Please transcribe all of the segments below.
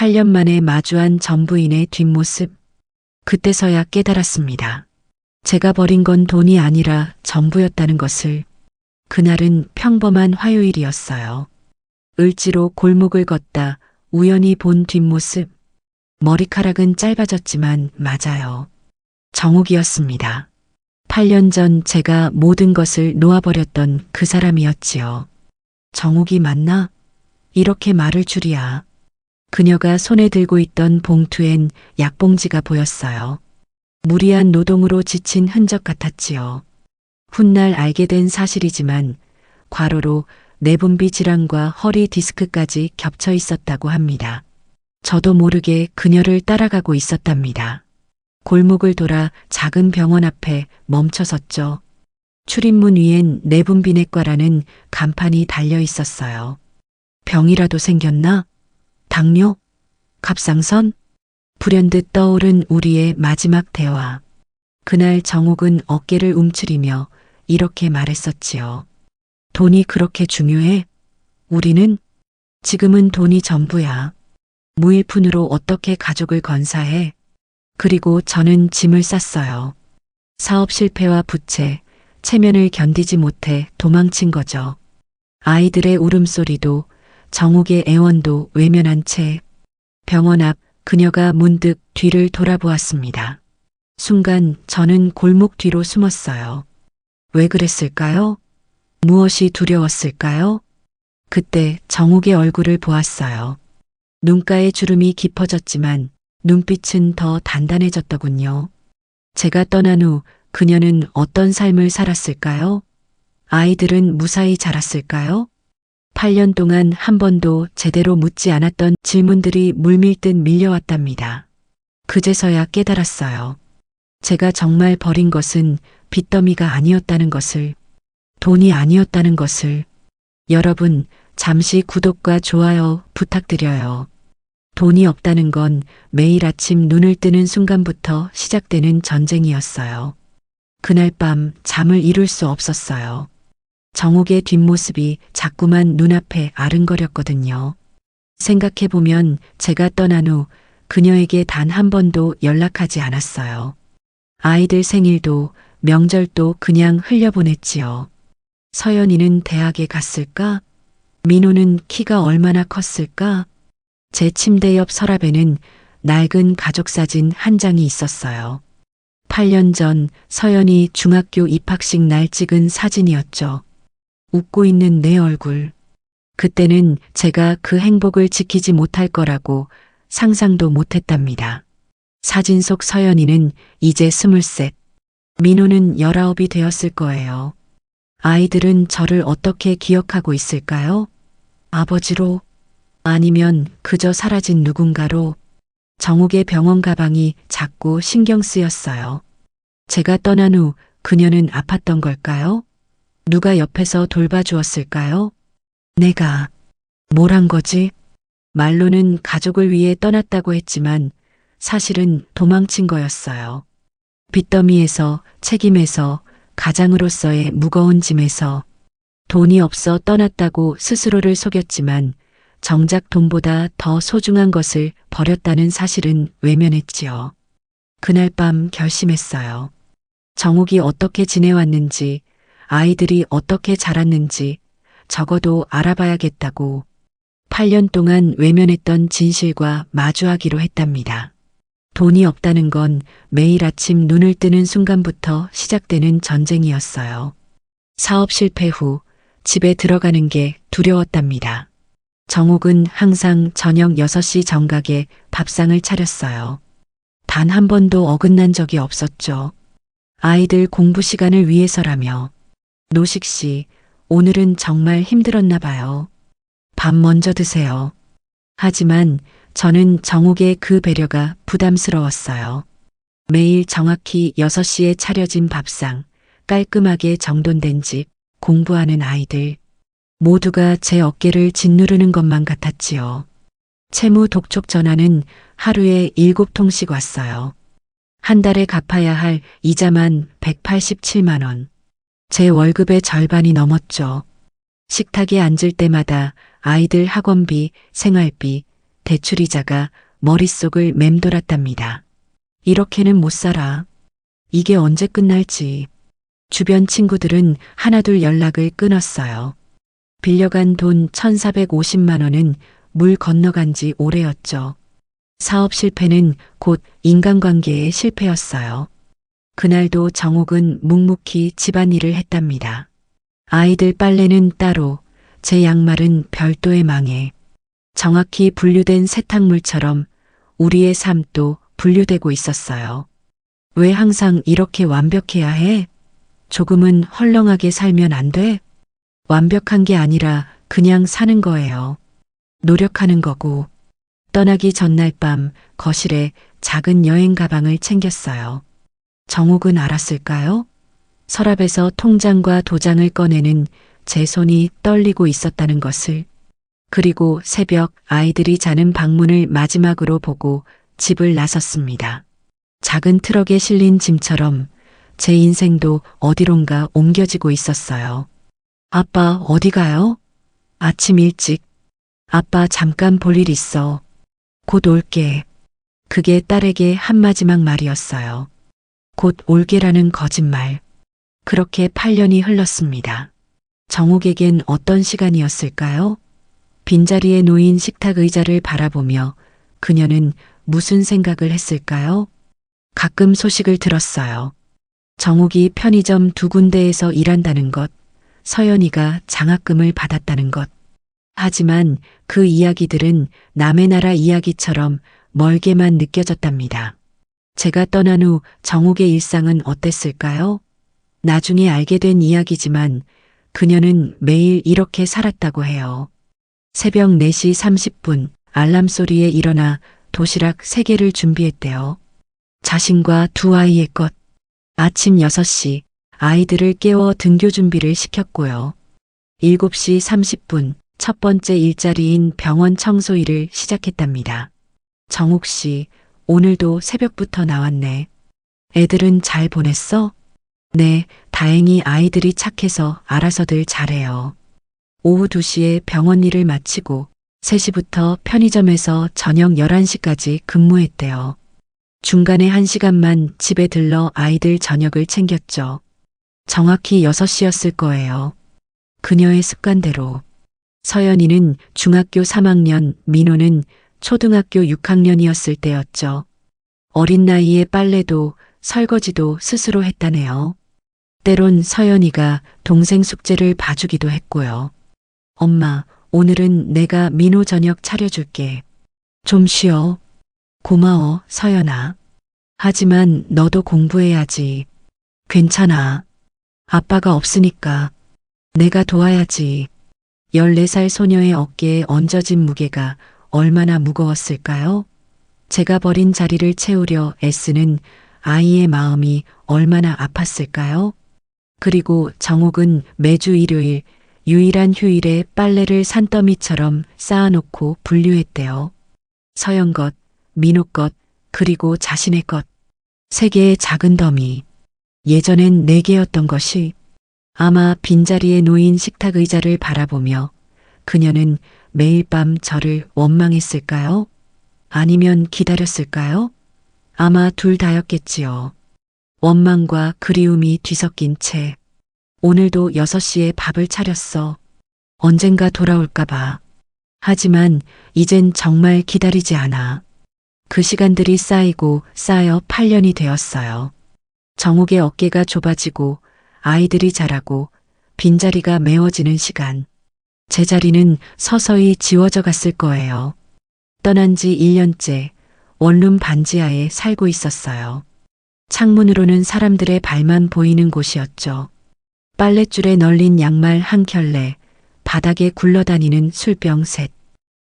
8년 만에 마주한 전부인의 뒷모습. 그때서야 깨달았습니다. 제가 버린 건 돈이 아니라 전부였다는 것을. 그날은 평범한 화요일이었어요. 을지로 골목을 걷다 우연히 본 뒷모습. 머리카락은 짧아졌지만 맞아요. 정욱이었습니다. 8년 전 제가 모든 것을 놓아버렸던 그 사람이었지요. 정욱이 맞나? 이렇게 말을 줄이야. 그녀가 손에 들고 있던 봉투엔 약봉지가 보였어요. 무리한 노동으로 지친 흔적 같았지요. 훗날 알게 된 사실이지만 과로로 내분비 질환과 허리 디스크까지 겹쳐 있었다고 합니다. 저도 모르게 그녀를 따라가고 있었답니다. 골목을 돌아 작은 병원 앞에 멈춰섰죠. 출입문 위엔 내분비내과라는 간판이 달려 있었어요. 병이라도 생겼나? 당뇨? 갑상선? 불현듯 떠오른 우리의 마지막 대화. 그날 정욱은 어깨를 움츠리며 이렇게 말했었지요. 돈이 그렇게 중요해? 우리는? 지금은 돈이 전부야. 무일푼으로 어떻게 가족을 건사해? 그리고 저는 짐을 쌌어요. 사업 실패와 부채, 체면을 견디지 못해 도망친 거죠. 아이들의 울음소리도 정욱의 애원도 외면한 채 병원 앞 그녀가 문득 뒤를 돌아보았습니다. 순간 저는 골목 뒤로 숨었어요. 왜 그랬을까요? 무엇이 두려웠을까요? 그때 정욱의 얼굴을 보았어요. 눈가에 주름이 깊어졌지만 눈빛은 더 단단해졌더군요. 제가 떠난 후 그녀는 어떤 삶을 살았을까요? 아이들은 무사히 자랐을까요? 8년 동안 한 번도 제대로 묻지 않았던 질문들이 물밀듯 밀려왔답니다. 그제서야 깨달았어요. 제가 정말 버린 것은 빚더미가 아니었다는 것을, 돈이 아니었다는 것을. 여러분, 잠시 구독과 좋아요 부탁드려요. 돈이 없다는 건 매일 아침 눈을 뜨는 순간부터 시작되는 전쟁이었어요. 그날 밤 잠을 이룰 수 없었어요. 정욱의 뒷모습이 자꾸만 눈앞에 아른거렸거든요. 생각해보면 제가 떠난 후 그녀에게 단 한 번도 연락하지 않았어요. 아이들 생일도 명절도 그냥 흘려보냈지요. 서연이는 대학에 갔을까? 민호는 키가 얼마나 컸을까? 제 침대 옆 서랍에는 낡은 가족사진 한 장이 있었어요. 8년 전 서연이 중학교 입학식 날 찍은 사진이었죠. 웃고 있는 내 얼굴. 그때는 제가 그 행복을 지키지 못할 거라고 상상도 못했답니다. 사진 속 서연이는 이제 23, 민호는 19이 되었을 거예요. 아이들은 저를 어떻게 기억하고 있을까요? 아버지로? 아니면 그저 사라진 누군가로? 정욱의 병원 가방이 자꾸 신경 쓰였어요. 제가 떠난 후 그녀는 아팠던 걸까요? 누가 옆에서 돌봐주었을까요? 내가 뭘 한 거지? 말로는 가족을 위해 떠났다고 했지만 사실은 도망친 거였어요. 빚더미에서, 책임에서, 가장으로서의 무거운 짐에서. 돈이 없어 떠났다고 스스로를 속였지만 정작 돈보다 더 소중한 것을 버렸다는 사실은 외면했지요. 그날 밤 결심했어요. 정욱이 어떻게 지내왔는지, 아이들이 어떻게 자랐는지 적어도 알아봐야겠다고. 8년 동안 외면했던 진실과 마주하기로 했답니다. 돈이 없다는 건 매일 아침 눈을 뜨는 순간부터 시작되는 전쟁이었어요. 사업 실패 후 집에 들어가는 게 두려웠답니다. 정욱은 항상 저녁 6시 정각에 밥상을 차렸어요. 단 한 번도 어긋난 적이 없었죠. 아이들 공부 시간을 위해서라며. 노식 씨, 오늘은 정말 힘들었나 봐요. 밥 먼저 드세요. 하지만 저는 정욱의 그 배려가 부담스러웠어요. 매일 정확히 6시에 차려진 밥상, 깔끔하게 정돈된 집, 공부하는 아이들. 모두가 제 어깨를 짓누르는 것만 같았지요. 채무 독촉 전화는 하루에 7통씩 왔어요. 한 달에 갚아야 할 이자만 187만 원. 제 월급의 절반이 넘었죠. 식탁에 앉을 때마다 아이들 학원비, 생활비, 대출이자가 머릿속을 맴돌았답니다. 이렇게는 못 살아. 이게 언제 끝날지. 주변 친구들은 하나둘 연락을 끊었어요. 빌려간 돈 1,450만 원은 물 건너간 지 오래였죠. 사업 실패는 곧 인간관계의 실패였어요. 그날도 정옥은 묵묵히 집안일을 했답니다. 아이들 빨래는 따로, 제 양말은 별도의 망에. 정확히 분류된 세탁물처럼 우리의 삶도 분류되고 있었어요. 왜 항상 이렇게 완벽해야 해? 조금은 헐렁하게 살면 안 돼? 완벽한 게 아니라 그냥 사는 거예요. 노력하는 거고. 떠나기 전날 밤 거실에 작은 여행 가방을 챙겼어요. 정옥은 알았을까요? 서랍에서 통장과 도장을 꺼내는 제 손이 떨리고 있었다는 것을. 그리고 새벽 아이들이 자는 방문을 마지막으로 보고 집을 나섰습니다. 작은 트럭에 실린 짐처럼 제 인생도 어디론가 옮겨지고 있었어요. 아빠 어디 가요? 아침 일찍. 아빠 잠깐 볼 일 있어. 곧 올게. 그게 딸에게 한 마지막 말이었어요. 곧 올게라는 거짓말. 그렇게 8년이 흘렀습니다. 정옥에겐 어떤 시간이었을까요? 빈자리에 놓인 식탁 의자를 바라보며 그녀는 무슨 생각을 했을까요? 가끔 소식을 들었어요. 정옥이 편의점 2군데에서 일한다는 것, 서연이가 장학금을 받았다는 것. 하지만 그 이야기들은 남의 나라 이야기처럼 멀게만 느껴졌답니다. 제가 떠난 후 정옥의 일상은 어땠을까요? 나중에 알게 된 이야기지만 그녀는 매일 이렇게 살았다고 해요. 새벽 4시 30분 알람 소리에 일어나 도시락 3개를 준비했대요. 자신과 2 아이의 것. 아침 6시 아이들을 깨워 등교 준비를 시켰고요. 7시 30분 첫 번째 일자리인 병원 청소 일을 시작했답니다. 정옥 씨, 오늘도 새벽부터 나왔네. 애들은 잘 보냈어? 네, 다행히 아이들이 착해서 알아서들 잘해요. 오후 2시에 병원 일을 마치고 3시부터 편의점에서 저녁 11시까지 근무했대요. 중간에 1시간만 집에 들러 아이들 저녁을 챙겼죠. 정확히 6시였을 거예요. 그녀의 습관대로. 서연이는 중학교 3학년, 민호는 초등학교 6학년이었을 때였죠. 어린 나이에 빨래도 설거지도 스스로 했다네요. 때론 서연이가 동생 숙제를 봐주기도 했고요. 엄마, 오늘은 내가 민호 저녁 차려줄게. 좀 쉬어. 고마워, 서연아. 하지만 너도 공부해야지. 괜찮아. 아빠가 없으니까. 내가 도와야지. 14살 소녀의 어깨에 얹어진 무게가 얼마나 무거웠을까요? 제가 버린 자리를 채우려 애쓰는 아이의 마음이 얼마나 아팠을까요? 그리고 정옥은 매주 일요일 유일한 휴일에 빨래를 산더미처럼 쌓아놓고 분류했대요. 서연 것, 민호 것, 그리고 자신의 것. 3개의 작은 더미. 예전엔 4개였던 것이 아마 빈자리에 놓인 식탁 의자를 바라보며 그녀는 매일 밤 저를 원망했을까요? 아니면 기다렸을까요? 아마 둘 다였겠지요. 원망과 그리움이 뒤섞인 채 오늘도 6시에 밥을 차렸어. 언젠가 돌아올까봐. 하지만 이젠 정말 기다리지 않아. 그 시간들이 쌓이고 쌓여 8년이 되었어요. 정옥의 어깨가 좁아지고 아이들이 자라고 빈자리가 메워지는 시간. 제 자리는 서서히 지워져 갔을 거예요. 떠난 지 1년째 원룸 반지하에 살고 있었어요. 창문으로는 사람들의 발만 보이는 곳이었죠. 빨랫줄에 널린 양말 한 켤레, 바닥에 굴러다니는 술병 셋.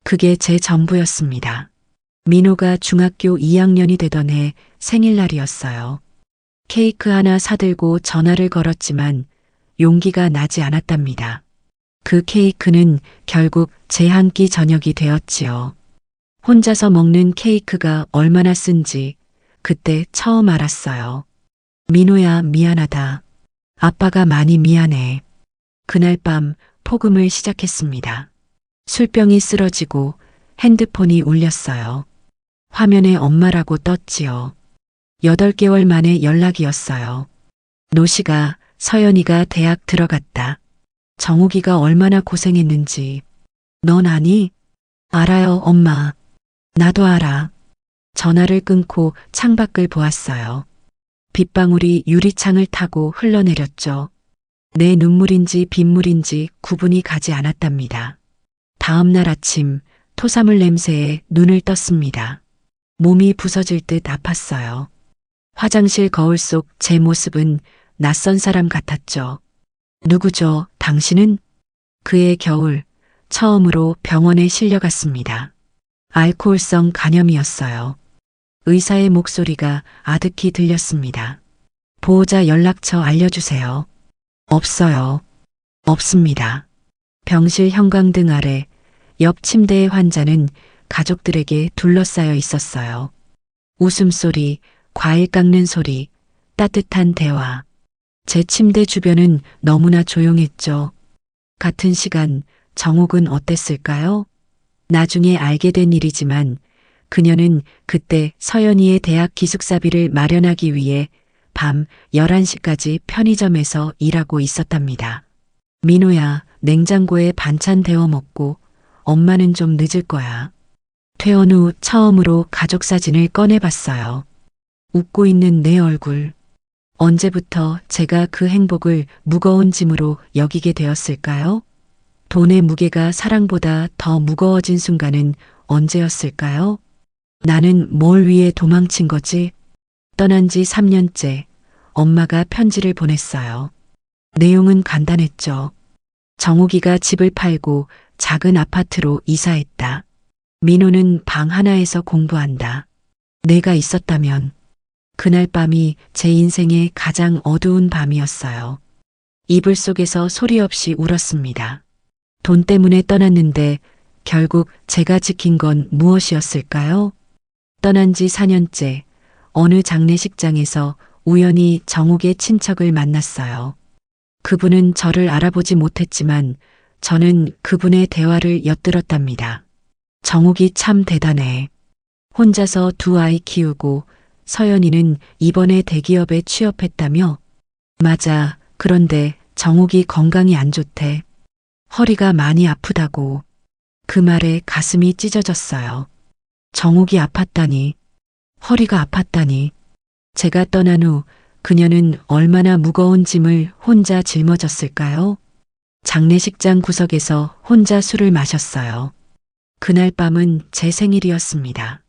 그게 제 전부였습니다. 민호가 중학교 2학년이 되던 해 생일날이었어요. 케이크 하나 사들고 전화를 걸었지만 용기가 나지 않았답니다. 그 케이크는 결국 제 한 끼 저녁이 되었지요. 혼자서 먹는 케이크가 얼마나 쓴지 그때 처음 알았어요. 민호야, 미안하다. 아빠가 많이 미안해. 그날 밤 폭음을 시작했습니다. 술병이 쓰러지고 핸드폰이 울렸어요. 화면에 엄마라고 떴지요. 8개월 만에 연락이었어요. 노씨가 서연이가 대학 들어갔다. 정욱이가 얼마나 고생했는지. 넌 아니? 알아요, 엄마. 나도 알아. 전화를 끊고 창밖을 보았어요. 빗방울이 유리창을 타고 흘러내렸죠. 내 눈물인지 빗물인지 구분이 가지 않았답니다. 다음 날 아침 토사물 냄새에 눈을 떴습니다. 몸이 부서질 듯 아팠어요. 화장실 거울 속 제 모습은 낯선 사람 같았죠. 누구죠, 당신은? 그해 겨울 처음으로 병원에 실려갔습니다. 알코올성 간염이었어요. 의사의 목소리가 아득히 들렸습니다. 보호자 연락처 알려주세요. 없어요. 없습니다. 병실 형광등 아래 옆 침대의 환자는 가족들에게 둘러싸여 있었어요. 웃음소리, 과일 깎는 소리, 따뜻한 대화. 제 침대 주변은 너무나 조용했죠. 같은 시간 정욱은 어땠을까요? 나중에 알게 된 일이지만 그녀는 그때 서연이의 대학 기숙사비를 마련하기 위해 밤 11시까지 편의점에서 일하고 있었답니다. 민호야, 냉장고에 반찬 데워 먹고 엄마는 좀 늦을 거야. 퇴원 후 처음으로 가족 사진을 꺼내봤어요. 웃고 있는 내 얼굴. 언제부터 제가 그 행복을 무거운 짐으로 여기게 되었을까요? 돈의 무게가 사랑보다 더 무거워진 순간은 언제였을까요? 나는 뭘 위해 도망친 거지? 떠난 지 3년째 엄마가 편지를 보냈어요. 내용은 간단했죠. 정욱이가 집을 팔고 작은 아파트로 이사했다. 민호는 방 하나에서 공부한다. 내가 있었다면. 그날 밤이 제 인생의 가장 어두운 밤이었어요. 이불 속에서 소리 없이 울었습니다. 돈 때문에 떠났는데 결국 제가 지킨 건 무엇이었을까요? 떠난 지 4년째 어느 장례식장에서 우연히 정욱의 친척을 만났어요. 그분은 저를 알아보지 못했지만 저는 그분의 대화를 엿들었답니다. 정욱이 참 대단해. 혼자서 2아이 키우고 서연이는 이번에 대기업에 취업했다며? 맞아. 그런데 정욱이 건강이 안 좋대. 허리가 많이 아프다고. 그 말에 가슴이 찢어졌어요. 정욱이 아팠다니. 허리가 아팠다니. 제가 떠난 후 그녀는 얼마나 무거운 짐을 혼자 짊어졌을까요? 장례식장 구석에서 혼자 술을 마셨어요. 그날 밤은 제 생일이었습니다.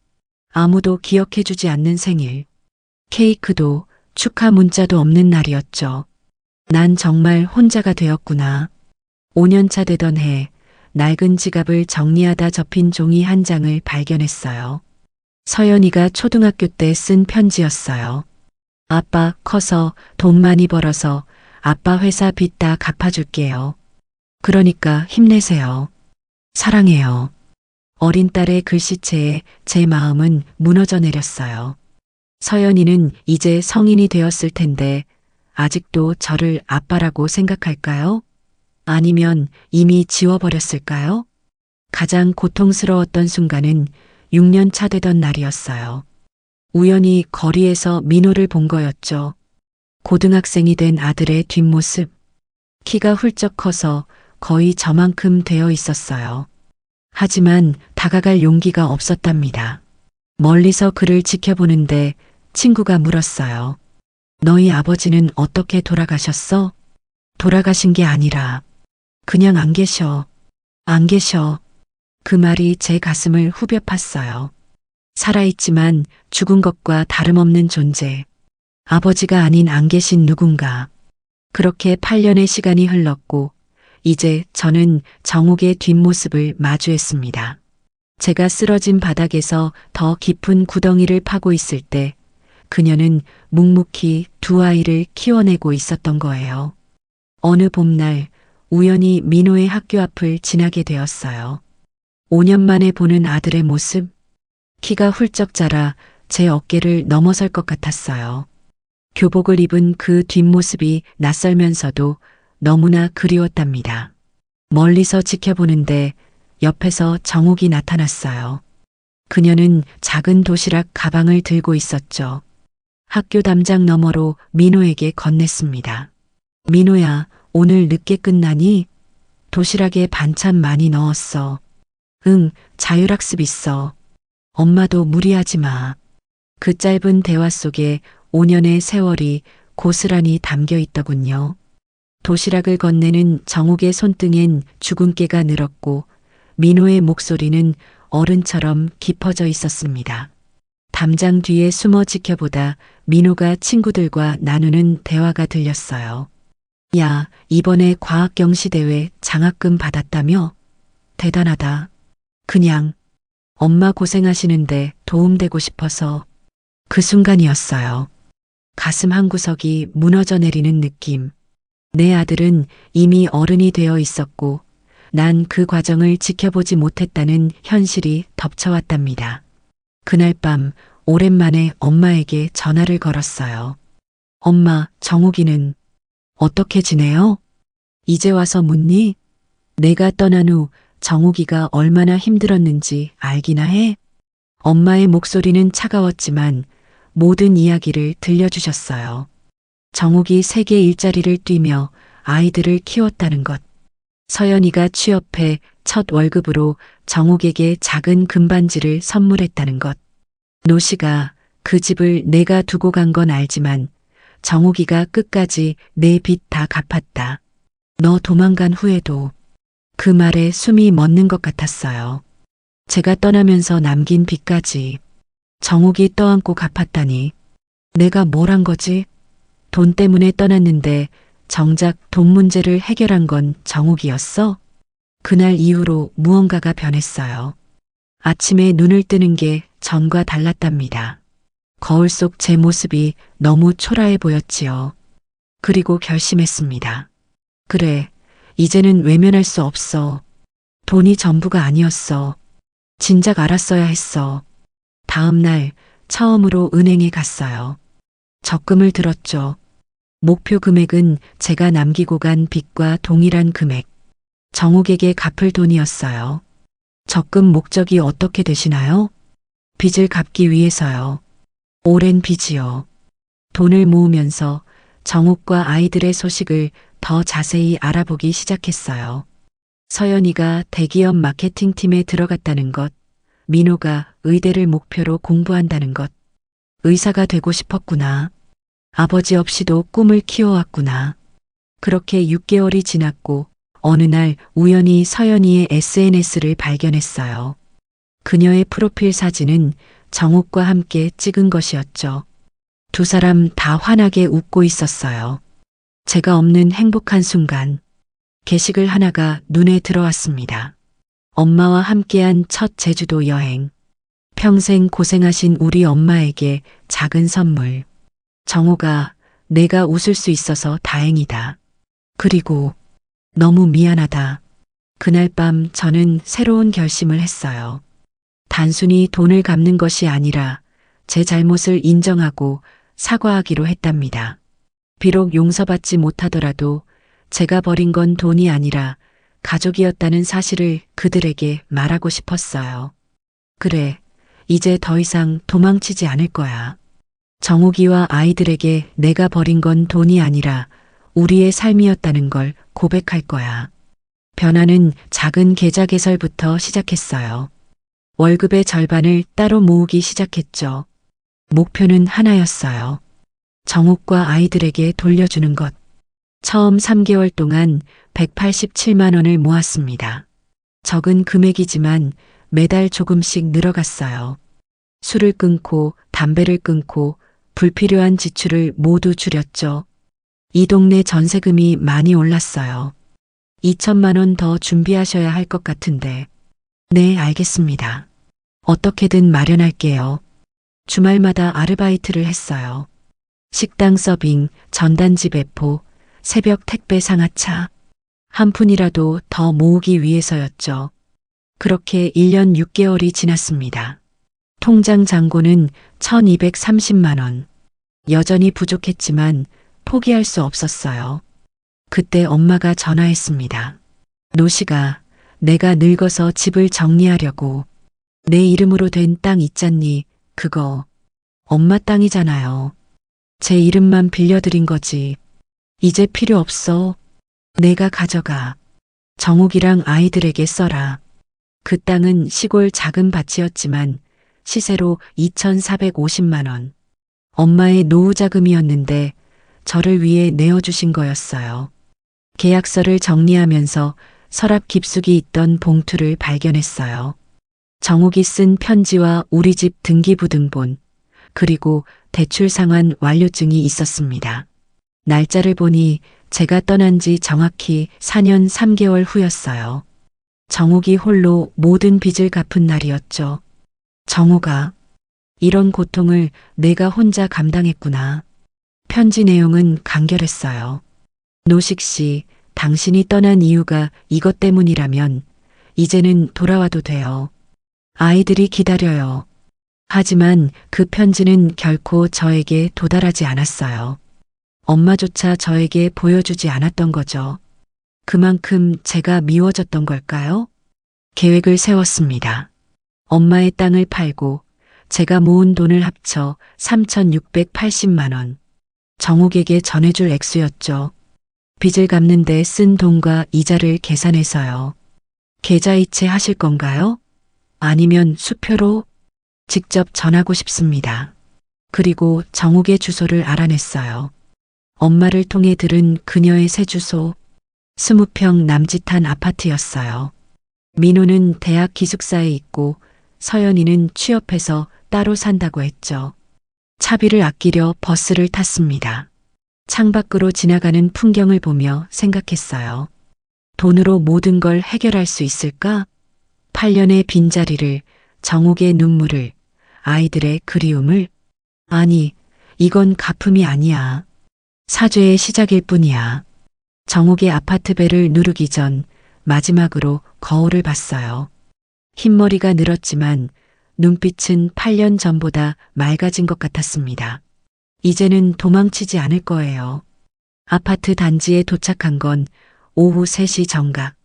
아무도 기억해주지 않는 생일. 케이크도 축하 문자도 없는 날이었죠. 난 정말 혼자가 되었구나. 5년차 되던 해 낡은 지갑을 정리하다 접힌 종이 한 장을 발견했어요. 서연이가 초등학교 때 쓴 편지였어요. 아빠 커서 돈 많이 벌어서 아빠 회사 빚 다 갚아줄게요. 그러니까 힘내세요. 사랑해요. 어린 딸의 글씨체에 제 마음은 무너져 내렸어요. 서연이는 이제 성인이 되었을 텐데 아직도 저를 아빠라고 생각할까요? 아니면 이미 지워버렸을까요? 가장 고통스러웠던 순간은 6년 차 되던 날이었어요. 우연히 거리에서 민호를 본 거였죠. 고등학생이 된 아들의 뒷모습. 키가 훌쩍 커서 거의 저만큼 되어 있었어요. 하지만 다가갈 용기가 없었답니다. 멀리서 그를 지켜보는데 친구가 물었어요. 너희 아버지는 어떻게 돌아가셨어? 돌아가신 게 아니라 그냥 안 계셔. 안 계셔. 그 말이 제 가슴을 후벼 팠어요. 살아있지만 죽은 것과 다름없는 존재. 아버지가 아닌 안 계신 누군가. 그렇게 8년의 시간이 흘렀고 이제 저는 정욱의 뒷모습을 마주했습니다. 제가 쓰러진 바닥에서 더 깊은 구덩이를 파고 있을 때 그녀는 묵묵히 2아이를 키워내고 있었던 거예요. 어느 봄날 우연히 민호의 학교 앞을 지나게 되었어요. 5년 만에 보는 아들의 모습. 키가 훌쩍 자라 제 어깨를 넘어설 것 같았어요. 교복을 입은 그 뒷모습이 낯설면서도 너무나 그리웠답니다. 멀리서 지켜보는데 옆에서 정욱이 나타났어요. 그녀는 작은 도시락 가방을 들고 있었죠. 학교 담장 너머로 민호에게 건넸습니다. 민호야, 오늘 늦게 끝나니? 도시락에 반찬 많이 넣었어. 응, 자율학습 있어. 엄마도 무리하지 마. 그 짧은 대화 속에 5년의 세월이 고스란히 담겨 있더군요. 도시락을 건네는 정욱의 손등엔 주근깨가 늘었고 민호의 목소리는 어른처럼 깊어져 있었습니다. 담장 뒤에 숨어 지켜보다 민호가 친구들과 나누는 대화가 들렸어요. 야, 이번에 과학경시대회 장학금 받았다며? 대단하다. 그냥 엄마 고생하시는데 도움되고 싶어서. 그 순간이었어요. 가슴 한구석이 무너져 내리는 느낌. 내 아들은 이미 어른이 되어 있었고 난 그 과정을 지켜보지 못했다는 현실이 덮쳐왔답니다. 그날 밤 오랜만에 엄마에게 전화를 걸었어요. 엄마, 정욱이는 어떻게 지내요? 이제 와서 묻니? 내가 떠난 후 정욱이가 얼마나 힘들었는지 알기나 해? 엄마의 목소리는 차가웠지만 모든 이야기를 들려주셨어요. 정욱이 세계 일자리를 뛰며 아이들을 키웠다는 것. 서연이가 취업해 첫 월급으로 정욱에게 작은 금반지를 선물했다는 것. 노씨가 그 집을 내가 두고 간 건 알지만 정욱이가 끝까지 내 빚 다 갚았다. 너 도망간 후에도. 그 말에 숨이 멎는 것 같았어요. 제가 떠나면서 남긴 빚까지 정욱이 떠안고 갚았다니. 내가 뭘 한 거지? 돈 때문에 떠났는데 정작 돈 문제를 해결한 건 정욱이었어? 그날 이후로 무언가가 변했어요. 아침에 눈을 뜨는 게 전과 달랐답니다. 거울 속 제 모습이 너무 초라해 보였지요. 그리고 결심했습니다. 그래, 이제는 외면할 수 없어. 돈이 전부가 아니었어. 진작 알았어야 했어. 다음 날 처음으로 은행에 갔어요. 적금을 들었죠. 목표 금액은 제가 남기고 간 빚과 동일한 금액. 정욱에게 갚을 돈이었어요. 적금 목적이 어떻게 되시나요? 빚을 갚기 위해서요. 오랜 빚이요. 돈을 모으면서 정욱과 아이들의 소식을 더 자세히 알아보기 시작했어요. 서연이가 대기업 마케팅팀에 들어갔다는 것, 민호가 의대를 목표로 공부한다는 것, 의사가 되고 싶었구나. 아버지 없이도 꿈을 키워왔구나. 그렇게 6개월이 지났고 어느 날 우연히 서연이의 SNS를 발견했어요. 그녀의 프로필 사진은 정욱과 함께 찍은 것이었죠. 두 사람 다 환하게 웃고 있었어요. 제가 없는 행복한 순간, 게시글 하나가 눈에 들어왔습니다. 엄마와 함께한 첫 제주도 여행. 평생 고생하신 우리 엄마에게 작은 선물. 정욱아, 내가 웃을 수 있어서 다행이다. 그리고 너무 미안하다. 그날 밤 저는 새로운 결심을 했어요. 단순히 돈을 갚는 것이 아니라 제 잘못을 인정하고 사과하기로 했답니다. 비록 용서받지 못하더라도 제가 버린 건 돈이 아니라 가족이었다는 사실을 그들에게 말하고 싶었어요. 그래, 이제 더 이상 도망치지 않을 거야. 정욱이와 아이들에게 내가 버린 건 돈이 아니라 우리의 삶이었다는 걸 고백할 거야. 변화는 작은 계좌 개설부터 시작했어요. 월급의 절반을 따로 모으기 시작했죠. 목표는 하나였어요. 정욱과 아이들에게 돌려주는 것. 처음 3개월 동안 187만 원을 모았습니다. 적은 금액이지만 매달 조금씩 늘어갔어요. 술을 끊고 담배를 끊고 불필요한 지출을 모두 줄였죠. 이 동네 전세금이 많이 올랐어요. 2천만 원 더 준비하셔야 할 것 같은데. 네, 알겠습니다. 어떻게든 마련할게요. 주말마다 아르바이트를 했어요. 식당 서빙, 전단지 배포, 새벽 택배 상하차. 한 푼이라도 더 모으기 위해서였죠. 그렇게 1년 6개월이 지났습니다. 통장 잔고는 1230만 원. 여전히 부족했지만 포기할 수 없었어요. 그때 엄마가 전화했습니다. 노씨가 내가 늙어서 집을 정리하려고. 내 이름으로 된 땅 있잖니. 그거 엄마 땅이잖아요. 제 이름만 빌려드린 거지. 이제 필요 없어. 내가 가져가. 정욱이랑 아이들에게 써라. 그 땅은 시골 작은 밭이었지만 시세로 2,450만 원. 엄마의 노후 자금이었는데 저를 위해 내어주신 거였어요. 계약서를 정리하면서 서랍 깊숙이 있던 봉투를 발견했어요. 정욱이 쓴 편지와 우리 집 등기부등본, 그리고 대출 상환 완료증이 있었습니다. 날짜를 보니 제가 떠난 지 정확히 4년 3개월 후였어요. 정욱이 홀로 모든 빚을 갚은 날이었죠. 정욱아, 이런 고통을 내가 혼자 감당했구나. 편지 내용은 간결했어요. 노식 씨, 당신이 떠난 이유가 이것 때문이라면 이제는 돌아와도 돼요. 아이들이 기다려요. 하지만 그 편지는 결코 저에게 도달하지 않았어요. 엄마조차 저에게 보여주지 않았던 거죠. 그만큼 제가 미워졌던 걸까요? 계획을 세웠습니다. 엄마의 땅을 팔고 제가 모은 돈을 합쳐 3,680만 원. 정욱에게 전해줄 액수였죠. 빚을 갚는 데 쓴 돈과 이자를 계산해서요. 계좌이체 하실 건가요? 아니면 수표로? 직접 전하고 싶습니다. 그리고 정욱의 주소를 알아냈어요. 엄마를 통해 들은 그녀의 새 주소, 20평 남짓한 아파트였어요. 민호는 대학 기숙사에 있고 서연이는 취업해서 따로 산다고 했죠. 차비를 아끼려 버스를 탔습니다. 창밖으로 지나가는 풍경을 보며 생각했어요. 돈으로 모든 걸 해결할 수 있을까? 8년의 빈자리를, 정욱의 눈물을, 아이들의 그리움을. 아니, 이건 갚음이 아니야. 사죄의 시작일 뿐이야. 정욱의 아파트 벨을 누르기 전 마지막으로 거울을 봤어요. 흰머리가 늘었지만 눈빛은 8년 전보다 맑아진 것 같았습니다. 이제는 도망치지 않을 거예요. 아파트 단지에 도착한 건 오후 3시 정각.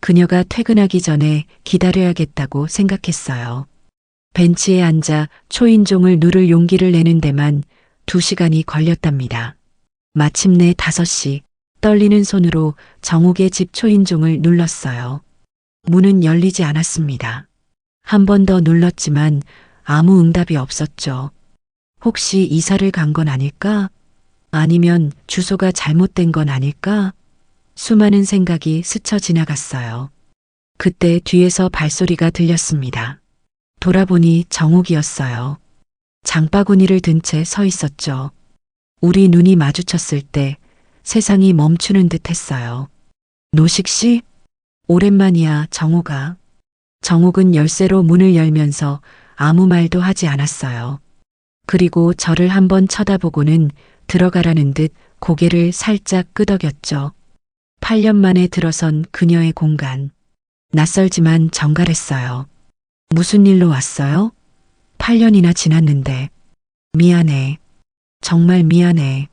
그녀가 퇴근하기 전에 기다려야겠다고 생각했어요. 벤치에 앉아 초인종을 누를 용기를 내는 데만 2시간이 걸렸답니다. 마침내 5시, 떨리는 손으로 정욱의 집 초인종을 눌렀어요. 문은 열리지 않았습니다. 한 번 더 눌렀지만 아무 응답이 없었죠. 혹시 이사를 간 건 아닐까? 아니면 주소가 잘못된 건 아닐까? 수많은 생각이 스쳐 지나갔어요. 그때 뒤에서 발소리가 들렸습니다. 돌아보니 정욱이었어요. 장바구니를 든 채 서 있었죠. 우리 눈이 마주쳤을 때 세상이 멈추는 듯 했어요. 노식 씨? 오랜만이야, 정욱아. 정욱은 열쇠로 문을 열면서 아무 말도 하지 않았어요. 그리고 저를 한번 쳐다보고는 들어가라는 듯 고개를 살짝 끄덕였죠. 8년 만에 들어선 그녀의 공간. 낯설지만 정갈했어요. 무슨 일로 왔어요? 8년이나 지났는데. 미안해. 정말 미안해.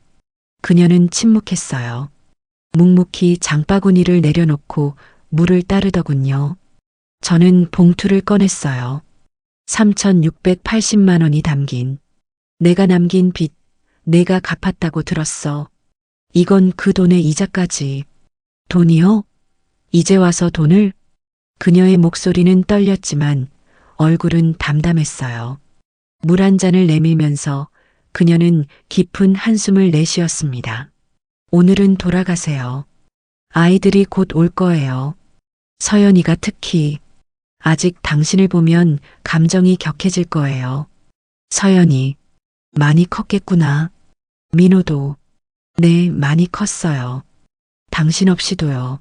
그녀는 침묵했어요. 묵묵히 장바구니를 내려놓고 물을 따르더군요. 저는 봉투를 꺼냈어요. 3,680만 원이 담긴. 내가 남긴 빚, 내가 갚았다고 들었어. 이건 그 돈의 이자까지. 돈이요? 이제 와서 돈을? 그녀의 목소리는 떨렸지만 얼굴은 담담했어요. 물 한 잔을 내밀면서 그녀는 깊은 한숨을 내쉬었습니다. 오늘은 돌아가세요. 아이들이 곧 올 거예요. 서연이가 특히. 아직 당신을 보면 감정이 격해질 거예요. 서연이. 많이 컸겠구나. 민호도. 네, 많이 컸어요. 당신 없이도요.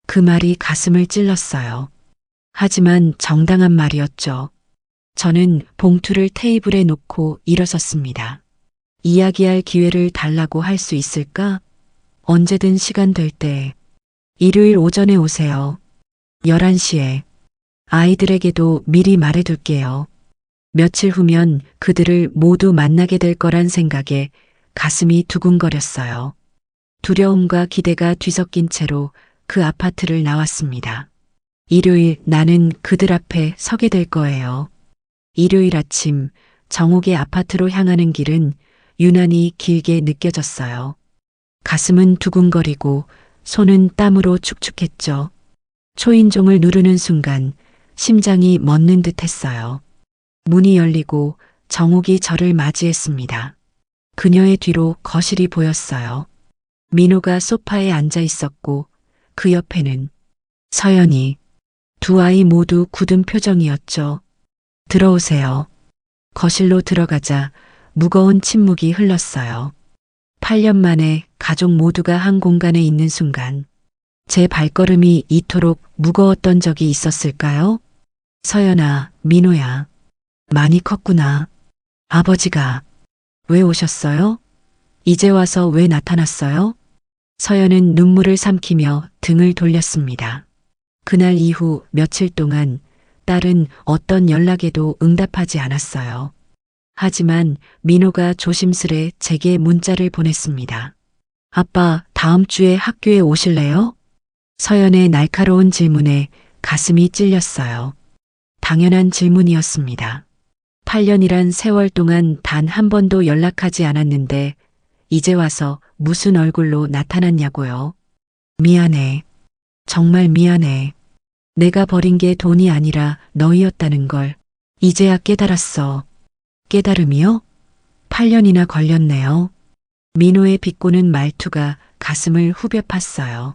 그 말이 가슴을 찔렀어요. 하지만 정당한 말이었죠. 저는 봉투를 테이블에 놓고 일어섰습니다. 이야기할 기회를 달라고 할 수 있을까? 언제든 시간 될 때. 일요일 오전에 오세요. 11시에. 아이들에게도 미리 말해둘게요. 며칠 후면 그들을 모두 만나게 될 거란 생각에 가슴이 두근거렸어요. 두려움과 기대가 뒤섞인 채로 그 아파트를 나왔습니다. 일요일 나는 그들 앞에 서게 될 거예요. 일요일 아침 정옥의 아파트로 향하는 길은 유난히 길게 느껴졌어요. 가슴은 두근거리고 손은 땀으로 축축했죠. 초인종을 누르는 순간 심장이 멎는 듯 했어요. 문이 열리고 정옥이 저를 맞이했습니다. 그녀의 뒤로 거실이 보였어요. 민호가 소파에 앉아 있었고 그 옆에는 서연이, 두 아이 모두 굳은 표정이었죠. 들어오세요. 거실로 들어가자 무거운 침묵이 흘렀어요. 8년 만에 가족 모두가 한 공간에 있는 순간 제 발걸음이 이토록 무거웠던 적이 있었을까요? 서연아, 민호야. 많이 컸구나. 아버지가 왜 오셨어요? 이제 와서 왜 나타났어요? 서연은 눈물을 삼키며 등을 돌렸습니다. 그날 이후 며칠 동안 딸은 어떤 연락에도 응답하지 않았어요. 하지만 민호가 조심스레 제게 문자를 보냈습니다. 아빠, 다음 주에 학교에 오실래요? 서연의 날카로운 질문에 가슴이 찔렸어요. 당연한 질문이었습니다. 8년이란 세월 동안 단 한 번도 연락하지 않았는데 이제 와서 무슨 얼굴로 나타났냐고요. 미안해. 정말 미안해. 내가 버린 게 돈이 아니라 너희였다는 걸 이제야 깨달았어. 깨달음이요? 8년이나 걸렸네요. 민호의 비꼬는 말투가 가슴을 후벼 팠어요.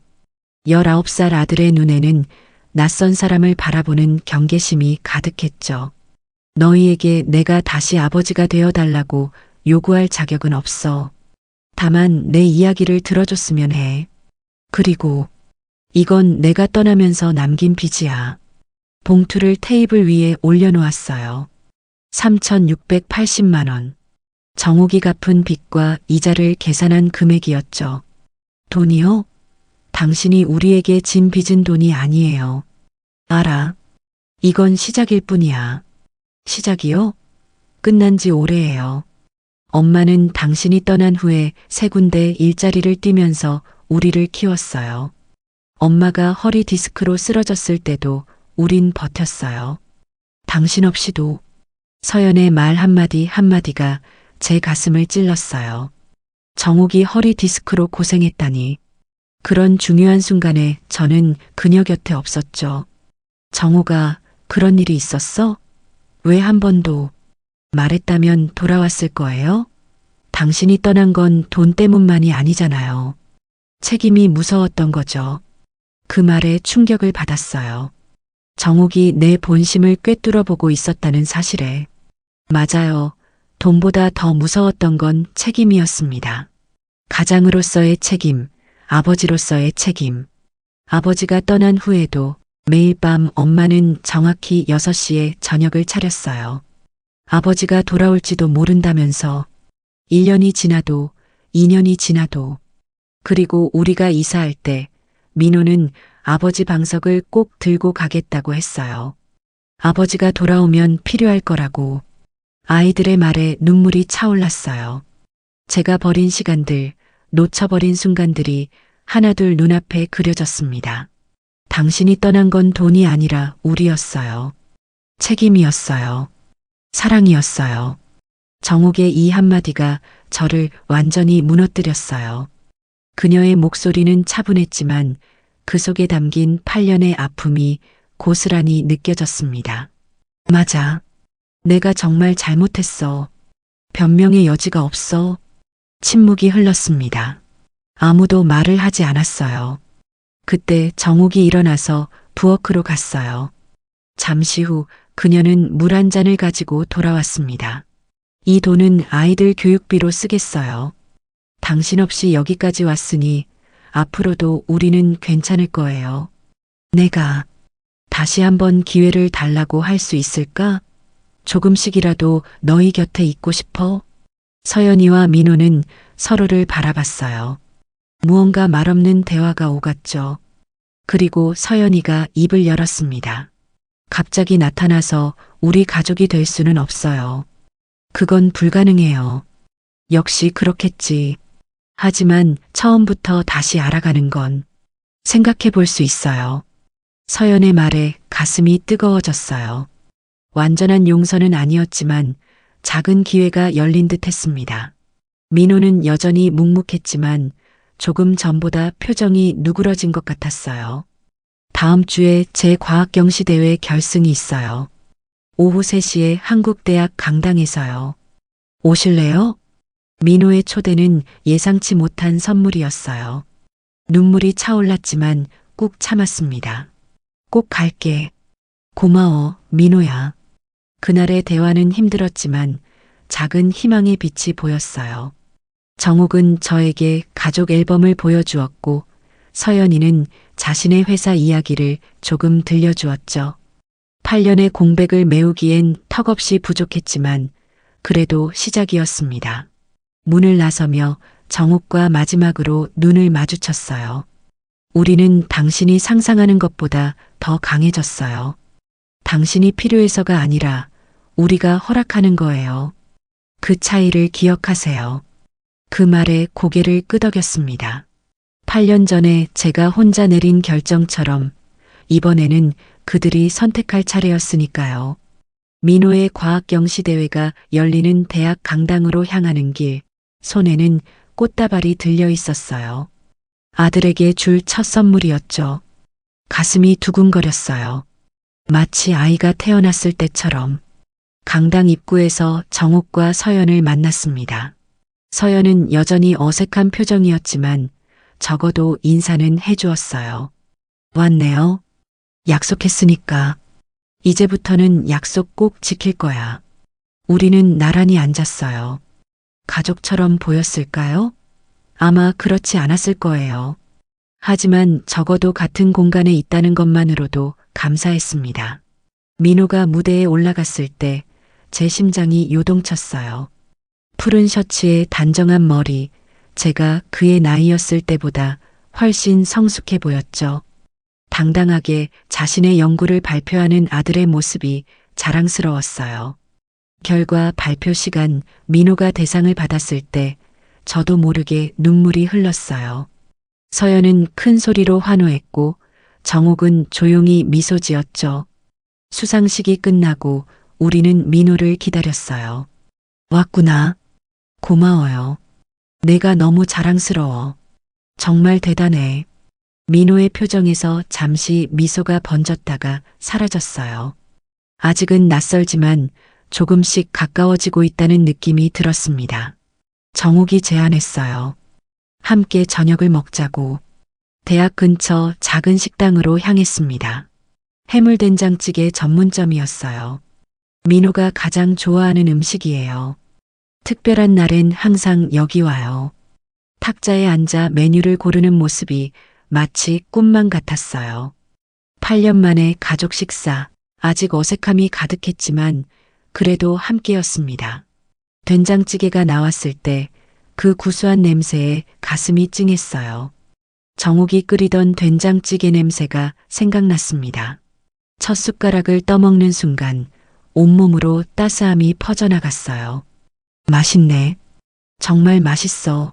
19살 아들의 눈에는 낯선 사람을 바라보는 경계심이 가득했죠. 너희에게 내가 다시 아버지가 되어 달라고 요구할 자격은 없어. 다만 내 이야기를 들어줬으면 해. 그리고 이건 내가 떠나면서 남긴 빚이야. 봉투를 테이블 위에 올려놓았어요. 3,680만 원. 정옥이 갚은 빚과 이자를 계산한 금액이었죠. 돈이요? 당신이 우리에게 진 빚은 돈이 아니에요. 알아. 이건 시작일 뿐이야. 시작이요? 끝난 지 오래예요. 엄마는 당신이 떠난 후에 세 군데 일자리를 뛰면서 우리를 키웠어요. 엄마가 허리 디스크로 쓰러졌을 때도 우린 버텼어요. 당신 없이도. 서연의 말 한마디 한마디가 제 가슴을 찔렀어요. 정옥이 허리 디스크로 고생했다니. 그런 중요한 순간에 저는 그녀 곁에 없었죠. 정옥아, 그런 일이 있었어? 왜 한 번도 말했다면 돌아왔을 거예요? 당신이 떠난 건 돈 때문만이 아니잖아요. 책임이 무서웠던 거죠. 그 말에 충격을 받았어요. 정옥이 내 본심을 꿰뚫어 보고 있었다는 사실에. 맞아요. 돈보다 더 무서웠던 건 책임이었습니다. 가장으로서의 책임, 아버지로서의 책임. 아버지가 떠난 후에도 매일 밤 엄마는 정확히 6시에 저녁을 차렸어요. 아버지가 돌아올지도 모른다면서 1년이 지나도 2년이 지나도 그리고 우리가 이사할 때 민호는 아버지 방석을 꼭 들고 가겠다고 했어요. 아버지가 돌아오면 필요할 거라고. 아이들의 말에 눈물이 차올랐어요. 제가 버린 시간들, 놓쳐버린 순간들이 하나둘 눈앞에 그려졌습니다. 당신이 떠난 건 돈이 아니라 우리였어요. 책임이었어요. 사랑이었어요. 정옥의 이 한마디가 저를 완전히 무너뜨렸어요. 그녀의 목소리는 차분했지만 그 속에 담긴 8년의 아픔이 고스란히 느껴졌습니다. 맞아. 내가 정말 잘못했어. 변명의 여지가 없어. 침묵이 흘렀습니다. 아무도 말을 하지 않았어요. 그때 정옥이 일어나서 부엌으로 갔어요. 잠시 후 그녀는 물 한 잔을 가지고 돌아왔습니다. 이 돈은 아이들 교육비로 쓰겠어요. 당신 없이 여기까지 왔으니 앞으로도 우리는 괜찮을 거예요. 내가 다시 한번 기회를 달라고 할 수 있을까? 조금씩이라도 너희 곁에 있고 싶어? 서연이와 민호는 서로를 바라봤어요. 무언가 말없는 대화가 오갔죠. 그리고 서연이가 입을 열었습니다. 갑자기 나타나서 우리 가족이 될 수는 없어요. 그건 불가능해요. 역시 그렇겠지. 하지만 처음부터 다시 알아가는 건 생각해 볼 수 있어요. 서연의 말에 가슴이 뜨거워졌어요. 완전한 용서는 아니었지만 작은 기회가 열린 듯 했습니다. 민호는 여전히 묵묵했지만 조금 전보다 표정이 누그러진 것 같았어요. 다음 주에 제 과학경시대회 결승이 있어요. 오후 3시에 한국대학 강당에서요. 오실래요? 민호의 초대는 예상치 못한 선물이었어요. 눈물이 차올랐지만 꾹 참았습니다. 꼭 갈게. 고마워, 민호야. 그날의 대화는 힘들었지만 작은 희망의 빛이 보였어요. 정욱은 저에게 가족 앨범을 보여주었고 서연이는 자신의 회사 이야기를 조금 들려주었죠. 8년의 공백을 메우기엔 턱없이 부족했지만 그래도 시작이었습니다. 문을 나서며 정욱과 마지막으로 눈을 마주쳤어요. 우리는 당신이 상상하는 것보다 더 강해졌어요. 당신이 필요해서가 아니라 우리가 허락하는 거예요. 그 차이를 기억하세요. 그 말에 고개를 끄덕였습니다. 8년 전에 제가 혼자 내린 결정처럼 이번에는 그들이 선택할 차례였으니까요. 민호의 과학경시대회가 열리는 대학 강당으로 향하는 길, 손에는 꽃다발이 들려 있었어요. 아들에게 줄 첫 선물이었죠. 가슴이 두근거렸어요. 마치 아이가 태어났을 때처럼. 강당 입구에서 정욱과 서연을 만났습니다. 서연은 여전히 어색한 표정이었지만 적어도 인사는 해주었어요. 왔네요. 약속했으니까. 이제부터는 약속 꼭 지킬 거야. 우리는 나란히 앉았어요. 가족처럼 보였을까요? 아마 그렇지 않았을 거예요. 하지만 적어도 같은 공간에 있다는 것만으로도 감사했습니다. 민호가 무대에 올라갔을 때 제 심장이 요동쳤어요. 푸른 셔츠에 단정한 머리, 제가 그의 나이였을 때보다 훨씬 성숙해 보였죠. 당당하게 자신의 연구를 발표하는 아들의 모습이 자랑스러웠어요. 결과 발표 시간 민호가 대상을 받았을 때 저도 모르게 눈물이 흘렀어요. 서연은 큰 소리로 환호했고 정욱은 조용히 미소 지었죠. 수상식이 끝나고 우리는 민호를 기다렸어요. 왔구나. 고마워요. 내가 너무 자랑스러워. 정말 대단해. 민호의 표정에서 잠시 미소가 번졌다가 사라졌어요. 아직은 낯설지만 조금씩 가까워지고 있다는 느낌이 들었습니다. 정욱이 제안했어요. 함께 저녁을 먹자고. 대학 근처 작은 식당으로 향했습니다. 해물된장찌개 전문점이었어요. 민호가 가장 좋아하는 음식이에요. 특별한 날엔 항상 여기 와요. 탁자에 앉아 메뉴를 고르는 모습이 마치 꿈만 같았어요. 8년 만에 가족 식사, 아직 어색함이 가득했지만 그래도 함께였습니다. 된장찌개가 나왔을 때 그 구수한 냄새에 가슴이 찡했어요. 정욱이 끓이던 된장찌개 냄새가 생각났습니다. 첫 숟가락을 떠먹는 순간 온몸으로 따스함이 퍼져나갔어요. 맛있네. 정말 맛있어.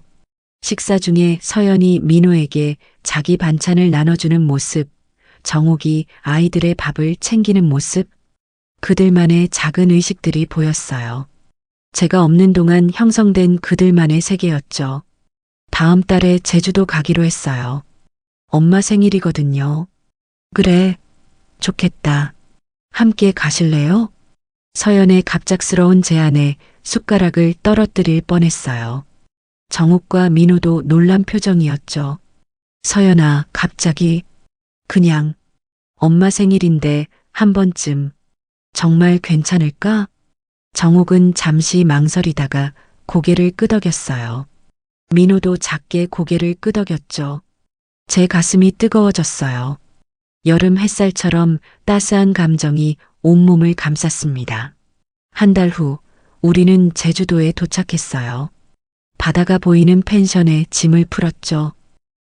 식사 중에 서연이 민호에게 자기 반찬을 나눠주는 모습, 정욱이 아이들의 밥을 챙기는 모습, 그들만의 작은 의식들이 보였어요. 제가 없는 동안 형성된 그들만의 세계였죠. 다음 달에 제주도 가기로 했어요. 엄마 생일이거든요. 그래, 좋겠다. 함께 가실래요? 서연의 갑작스러운 제안에 숟가락을 떨어뜨릴 뻔했어요. 정욱과 민호도 놀란 표정이었죠. 서연아, 갑자기. 그냥 엄마 생일인데 한 번쯤. 정말 괜찮을까? 정욱은 잠시 망설이다가 고개를 끄덕였어요. 민호도 작게 고개를 끄덕였죠. 제 가슴이 뜨거워졌어요. 여름 햇살처럼 따스한 감정이 온몸을 감쌌습니다. 한 달 후 우리는 제주도에 도착했어요. 바다가 보이는 펜션에 짐을 풀었죠.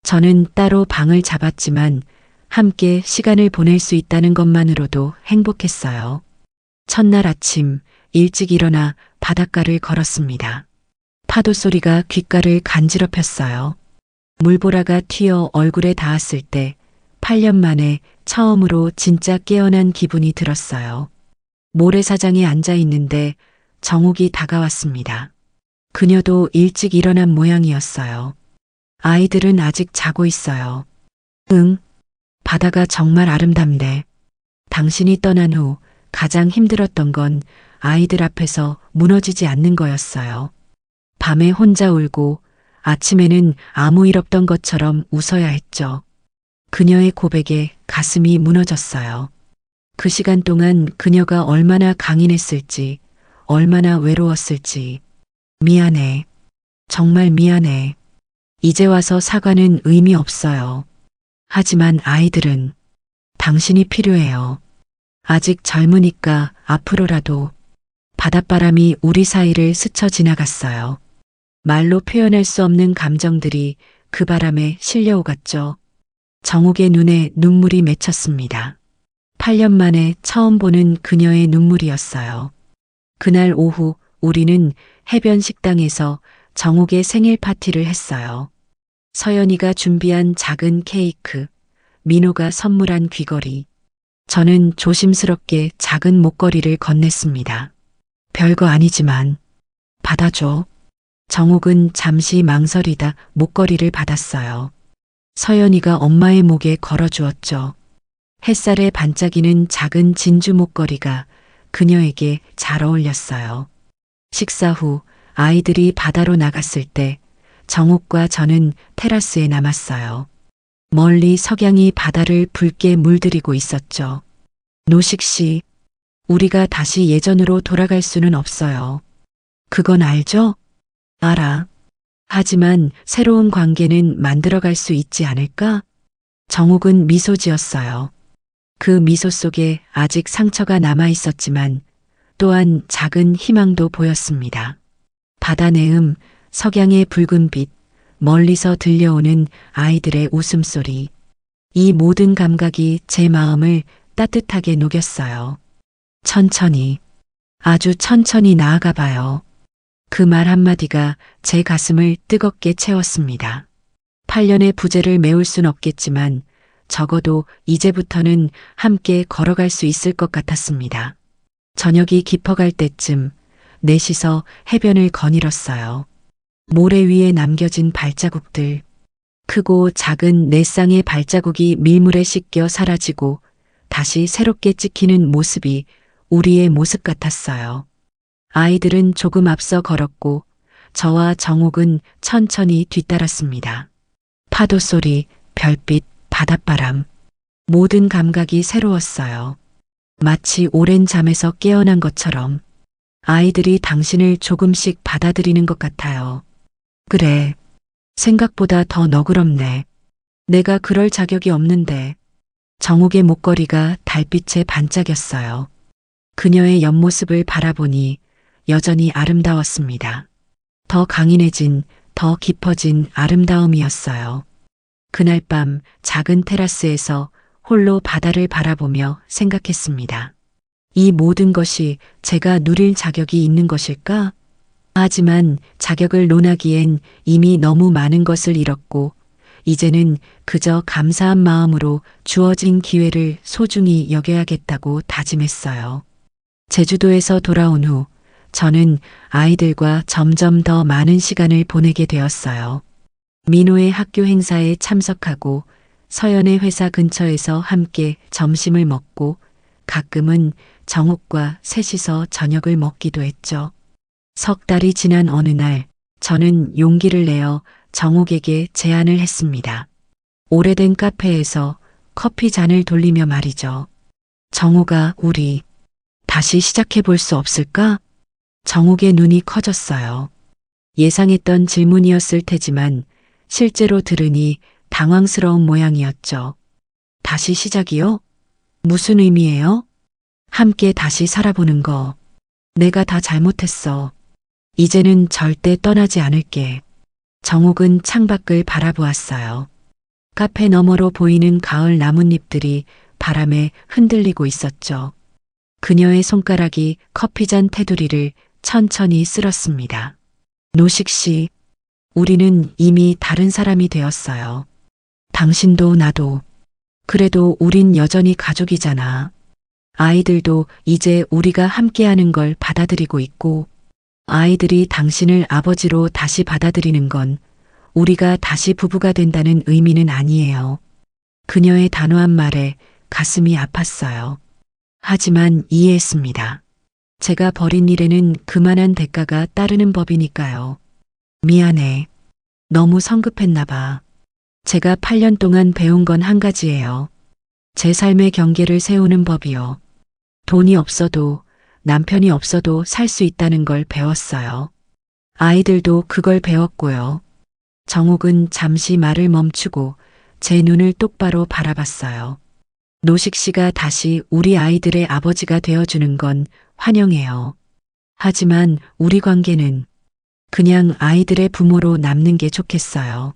저는 따로 방을 잡았지만 함께 시간을 보낼 수 있다는 것만으로도 행복했어요. 첫날 아침 일찍 일어나 바닷가를 걸었습니다. 파도 소리가 귓가를 간지럽혔어요. 물보라가 튀어 얼굴에 닿았을 때 8년 만에 처음으로 진짜 깨어난 기분이 들었어요. 모래사장에 앉아 있는데 정욱이 다가왔습니다. 그녀도 일찍 일어난 모양이었어요. 아이들은 아직 자고 있어요. 응, 바다가 정말 아름답네. 당신이 떠난 후 가장 힘들었던 건 아이들 앞에서 무너지지 않는 거였어요. 밤에 혼자 울고 아침에는 아무 일 없던 것처럼 웃어야 했죠. 그녀의 고백에 가슴이 무너졌어요. 그 시간 동안 그녀가 얼마나 강인했을지, 얼마나 외로웠을지. 미안해. 정말 미안해. 이제 와서 사과는 의미 없어요. 하지만 아이들은 당신이 필요해요. 아직 젊으니까 앞으로라도. 바닷바람이 우리 사이를 스쳐 지나갔어요. 말로 표현할 수 없는 감정들이 그 바람에 실려오갔죠. 정욱의 눈에 눈물이 맺혔습니다. 8년 만에 처음 보는 그녀의 눈물이었어요. 그날 오후 우리는 해변 식당에서 정욱의 생일 파티를 했어요. 서연이가 준비한 작은 케이크, 민호가 선물한 귀걸이. 저는 조심스럽게 작은 목걸이를 건넸습니다. 별거 아니지만 받아줘. 정욱은 잠시 망설이다 목걸이를 받았어요. 서연이가 엄마의 목에 걸어주었죠. 햇살에 반짝이는 작은 진주 목걸이가 그녀에게 잘 어울렸어요. 식사 후 아이들이 바다로 나갔을 때 정욱과 저는 테라스에 남았어요. 멀리 석양이 바다를 붉게 물들이고 있었죠. 노식 씨, 우리가 다시 예전으로 돌아갈 수는 없어요. 그건 알죠? 알아. 하지만 새로운 관계는 만들어갈 수 있지 않을까? 정욱은 미소 지었어요. 그 미소 속에 아직 상처가 남아 있었지만 또한 작은 희망도 보였습니다. 바다 내음, 석양의 붉은 빛, 멀리서 들려오는 아이들의 웃음소리. 이 모든 감각이 제 마음을 따뜻하게 녹였어요. 천천히, 아주 천천히 나아가 봐요. 그 말 한마디가 제 가슴을 뜨겁게 채웠습니다. 8년의 부재를 메울 순 없겠지만 적어도 이제부터는 함께 걸어갈 수 있을 것 같았습니다. 저녁이 깊어갈 때쯤 넷이서 해변을 거닐었어요. 모래 위에 남겨진 발자국들. 크고 작은 네 쌍의 발자국이 밀물에 씻겨 사라지고 다시 새롭게 찍히는 모습이 우리의 모습 같았어요. 아이들은 조금 앞서 걸었고 저와 정욱은 천천히 뒤따랐습니다. 파도 소리, 별빛, 바닷바람. 모든 감각이 새로웠어요. 마치 오랜 잠에서 깨어난 것처럼. 아이들이 당신을 조금씩 받아들이는 것 같아요. 그래. 생각보다 더 너그럽네. 내가 그럴 자격이 없는데. 정욱의 목걸이가 달빛에 반짝였어요. 그녀의 옆모습을 바라보니 여전히 아름다웠습니다. 더 강인해진, 더 깊어진 아름다움이었어요. 그날 밤 작은 테라스에서 홀로 바다를 바라보며 생각했습니다. 이 모든 것이 제가 누릴 자격이 있는 것일까? 하지만 자격을 논하기엔 이미 너무 많은 것을 잃었고 이제는 그저 감사한 마음으로 주어진 기회를 소중히 여겨야겠다고 다짐했어요. 제주도에서 돌아온 후 저는 아이들과 점점 더 많은 시간을 보내게 되었어요. 민호의 학교 행사에 참석하고 서연의 회사 근처에서 함께 점심을 먹고 가끔은 정욱과 셋이서 저녁을 먹기도 했죠. 석 달이 지난 어느 날 저는 용기를 내어 정욱에게 제안을 했습니다. 오래된 카페에서 커피 잔을 돌리며 말이죠. 정욱아, 우리 다시 시작해 볼 수 없을까? 정욱의 눈이 커졌어요. 예상했던 질문이었을 테지만 실제로 들으니 당황스러운 모양이었죠. 다시 시작이요? 무슨 의미예요? 함께 다시 살아보는 거. 내가 다 잘못했어. 이제는 절대 떠나지 않을게. 정욱은 창밖을 바라보았어요. 카페 너머로 보이는 가을 나뭇잎들이 바람에 흔들리고 있었죠. 그녀의 손가락이 커피잔 테두리를 천천히 쓸었습니다. 노식 씨, 우리는 이미 다른 사람이 되었어요. 당신도 나도. 그래도 우린 여전히 가족이잖아. 아이들도 이제 우리가 함께하는 걸 받아들이고 있고, 아이들이 당신을 아버지로 다시 받아들이는 건 우리가 다시 부부가 된다는 의미는 아니에요. 그녀의 단호한 말에 가슴이 아팠어요. 하지만 이해했습니다. 제가 벌인 일에는 그만한 대가가 따르는 법이니까요. 미안해. 너무 성급했나 봐. 제가 8년 동안 배운 건 한 가지예요. 제 삶의 경계를 세우는 법이요. 돈이 없어도 남편이 없어도 살 수 있다는 걸 배웠어요. 아이들도 그걸 배웠고요. 정옥은 잠시 말을 멈추고 제 눈을 똑바로 바라봤어요. 노식 씨가 다시 우리 아이들의 아버지가 되어주는 건 환영해요. 하지만 우리 관계는 그냥 아이들의 부모로 남는 게 좋겠어요.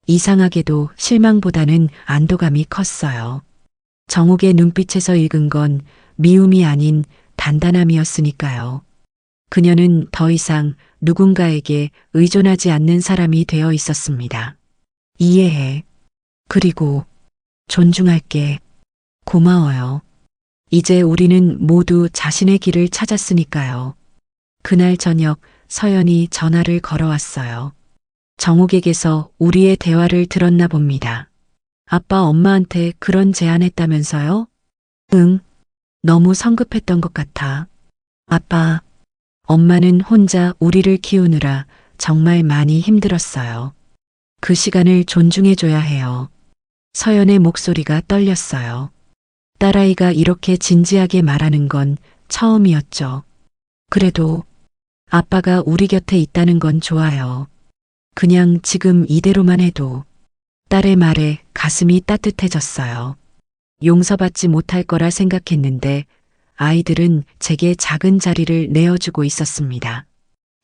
이상하게도 실망보다는 안도감이 컸어요. 정옥의 눈빛에서 읽은 건 미움이 아닌 단단함이었으니까요. 그녀는 더 이상 누군가에게 의존하지 않는 사람이 되어 있었습니다. 이해해. 그리고 존중할게. 고마워요. 이제 우리는 모두 자신의 길을 찾았으니까요. 그날 저녁 서연이 전화를 걸어왔어요. 정옥에게서 우리의 대화를 들었나 봅니다. 아빠 엄마한테 그런 제안했다면서요? 응. 너무 성급했던 것 같아. 아빠, 엄마는 혼자 우리를 키우느라 정말 많이 힘들었어요. 그 시간을 존중해줘야 해요. 서연의 목소리가 떨렸어요. 딸아이가 이렇게 진지하게 말하는 건 처음이었죠. 그래도 아빠가 우리 곁에 있다는 건 좋아요. 그냥 지금 이대로만 해도 딸의 말에 가슴이 따뜻해졌어요. 용서받지 못할 거라 생각했는데 아이들은 제게 작은 자리를 내어주고 있었습니다.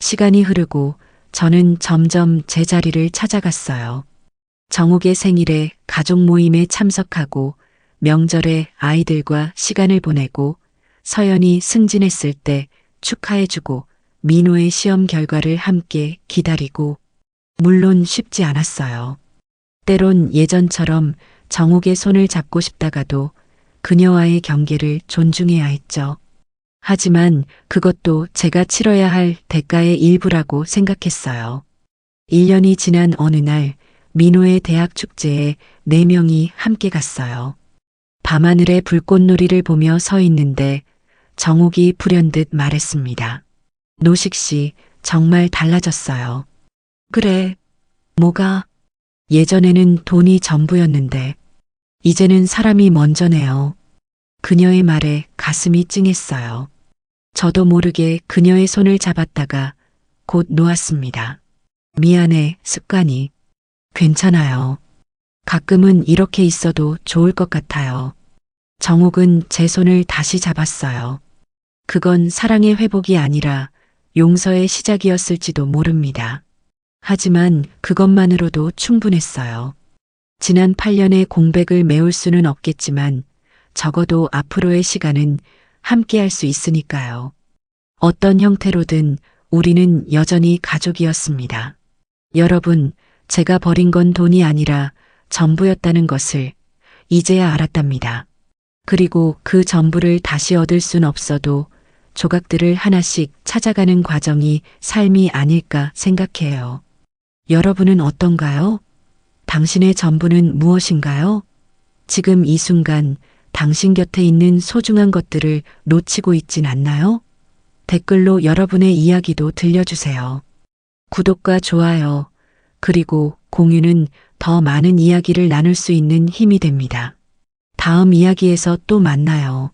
시간이 흐르고 저는 점점 제 자리를 찾아갔어요. 정옥의 생일에 가족 모임에 참석하고 명절에 아이들과 시간을 보내고 서연이 승진했을 때 축하해주고 민호의 시험 결과를 함께 기다리고 물론 쉽지 않았어요. 때론 예전처럼 정옥의 손을 잡고 싶다가도 그녀와의 경계를 존중해야 했죠. 하지만 그것도 제가 치러야 할 대가의 일부라고 생각했어요. 1년이 지난 어느 날 민호의 대학 축제에 4명이 함께 갔어요. 밤하늘의 불꽃놀이를 보며 서 있는데 정옥이 불현듯 말했습니다. 노식 씨, 정말 달라졌어요. 그래. 뭐가? 예전에는 돈이 전부였는데 이제는 사람이 먼저네요. 그녀의 말에 가슴이 찡했어요. 저도 모르게 그녀의 손을 잡았다가 곧 놓았습니다. 미안해, 습관이. 괜찮아요. 가끔은 이렇게 있어도 좋을 것 같아요. 정옥은 제 손을 다시 잡았어요. 그건 사랑의 회복이 아니라 용서의 시작이었을지도 모릅니다. 하지만 그것만으로도 충분했어요. 지난 8년의 공백을 메울 수는 없겠지만 적어도 앞으로의 시간은 함께 할 수 있으니까요. 어떤 형태로든 우리는 여전히 가족이었습니다. 여러분, 제가 버린 건 돈이 아니라 전부였다는 것을 이제야 알았답니다. 그리고 그 전부를 다시 얻을 순 없어도 조각들을 하나씩 찾아가는 과정이 삶이 아닐까 생각해요. 여러분은 어떤가요? 당신의 전부는 무엇인가요? 지금 이 순간 당신 곁에 있는 소중한 것들을 놓치고 있진 않나요? 댓글로 여러분의 이야기도 들려주세요. 구독과 좋아요, 그리고 공유는 더 많은 이야기를 나눌 수 있는 힘이 됩니다. 다음 이야기에서 또 만나요.